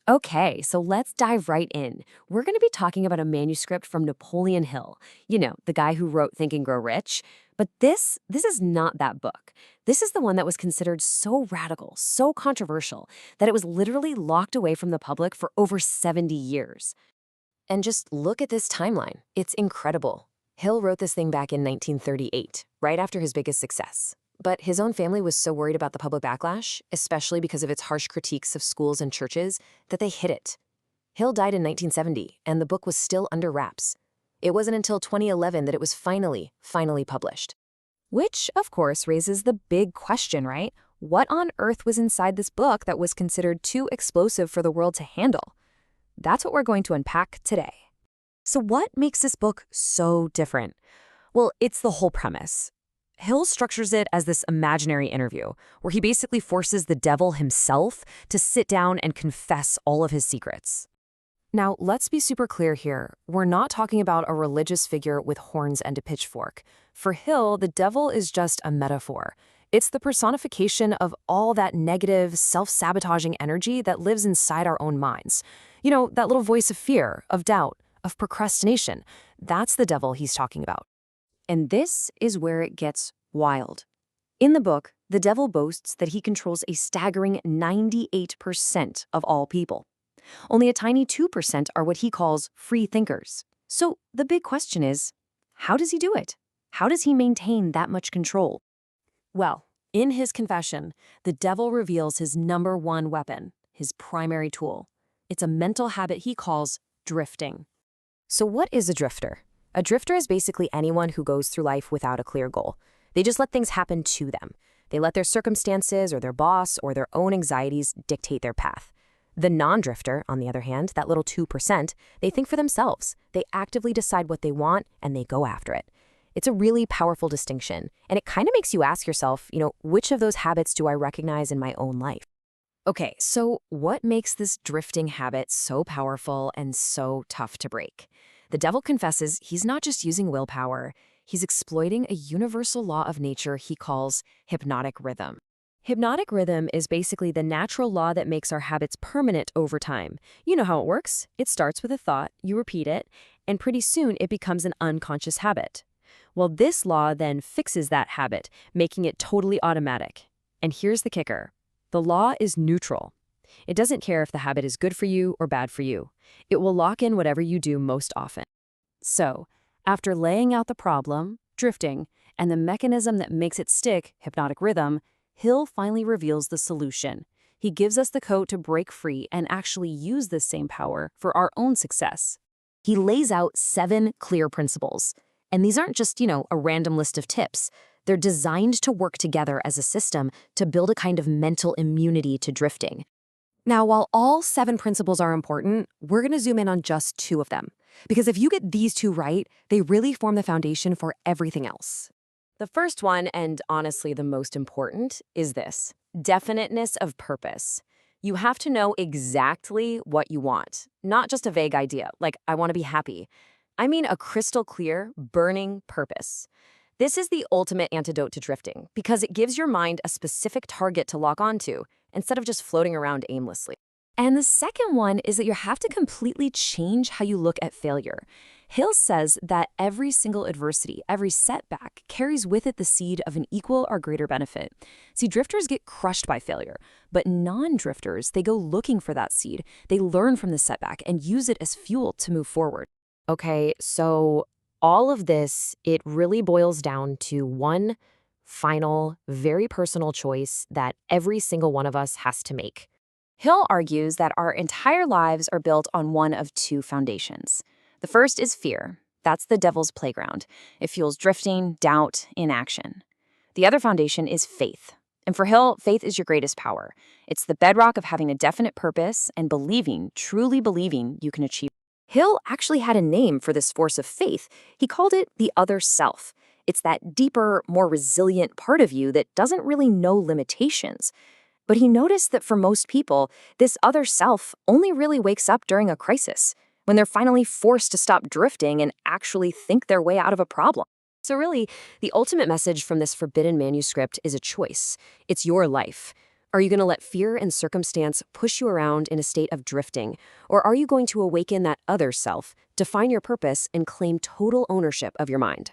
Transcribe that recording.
Okay, so let's dive right in. We're going to be talking about a manuscript from Napoleon Hill, the guy who wrote Think and Grow Rich. But this is not that book. This is the one that was considered so radical, so controversial, that it was literally locked away from the public for over 70 years. And just look at this timeline. It's incredible. Hill wrote this thing back in 1938, right after his biggest success. But his own family was so worried about the public backlash, especially because of its harsh critiques of schools and churches, that they hid it. Hill died in 1970, and the book was still under wraps. It wasn't until 2011 that it was finally published. Which, of course, raises the big question, right? What on earth was inside this book that was considered too explosive for the world to handle? That's what we're going to unpack today. So what makes this book so different? Well, it's the whole premise. Hill structures it as this imaginary interview, where he basically forces the devil himself to sit down and confess all of his secrets. Now, let's be super clear here. We're not talking about a religious figure with horns and a pitchfork. For Hill, the devil is just a metaphor. It's the personification of all that negative, self-sabotaging energy that lives inside our own minds. That little voice of fear, of doubt, of procrastination. That's the devil he's talking about. And this is where it gets wild. In the book, the devil boasts that he controls a staggering 98% of all people. Only a tiny 2% are what he calls free thinkers. So the big question is, how does he do it? How does he maintain that much control? Well, in his confession, the devil reveals his number one weapon, his primary tool. It's a mental habit he calls drifting. So what is a drifter? A drifter is basically anyone who goes through life without a clear goal. They just let things happen to them. They let their circumstances or their boss or their own anxieties dictate their path. The non-drifter, on the other hand, that little 2%, they think for themselves. They actively decide what they want and they go after it. It's a really powerful distinction, and it kind of makes you ask yourself, which of those habits do I recognize in my own life? Okay, so what makes this drifting habit so powerful and so tough to break? The devil confesses he's not just using willpower, he's exploiting a universal law of nature he calls hypnotic rhythm. Hypnotic rhythm is basically the natural law that makes our habits permanent over time. You know how it works. It starts with a thought, you repeat it, and pretty soon it becomes an unconscious habit. Well, this law then fixes that habit, making it totally automatic. And here's the kicker. The law is neutral. It doesn't care if the habit is good for you or bad for you. It will lock in whatever you do most often. So, after laying out the problem, drifting, and the mechanism that makes it stick, hypnotic rhythm, Hill finally reveals the solution. He gives us the code to break free and actually use this same power for our own success. He lays out 7 clear principles. And these aren't just, a random list of tips. They're designed to work together as a system to build a kind of mental immunity to drifting. Now, while all 7 principles are important, we're going to zoom in on just 2 of them. Because if you get these 2 right, they really form the foundation for everything else. The first one, and honestly the most important, is this: definiteness of purpose. You have to know exactly what you want, not just a vague idea, like, I want to be happy. I mean a crystal clear, burning purpose. This is the ultimate antidote to drifting, because it gives your mind a specific target to lock onto, instead of just floating around aimlessly. And the second one is that you have to completely change how you look at failure. Hill says that every single adversity, every setback, carries with it the seed of an equal or greater benefit. See, drifters get crushed by failure, but non-drifters, they go looking for that seed. They learn from the setback and use it as fuel to move forward. Okay, so all of this, it really boils down to one final, very personal choice that every single one of us has to make. Hill argues that our entire lives are built on one of 2 foundations. The first is fear. That's the devil's playground. It fuels drifting, doubt, inaction. The other foundation is faith. And for Hill, faith is your greatest power. It's the bedrock of having a definite purpose and believing, truly believing you can achieve. Hill actually had a name for this force of faith. He called it the other self. It's that deeper, more resilient part of you that doesn't really know limitations. But he noticed that for most people, this other self only really wakes up during a crisis, when they're finally forced to stop drifting and actually think their way out of a problem. So really, the ultimate message from this forbidden manuscript is a choice. It's your life. Are you going to let fear and circumstance push you around in a state of drifting? Or are you going to awaken that other self, define your purpose, and claim total ownership of your mind?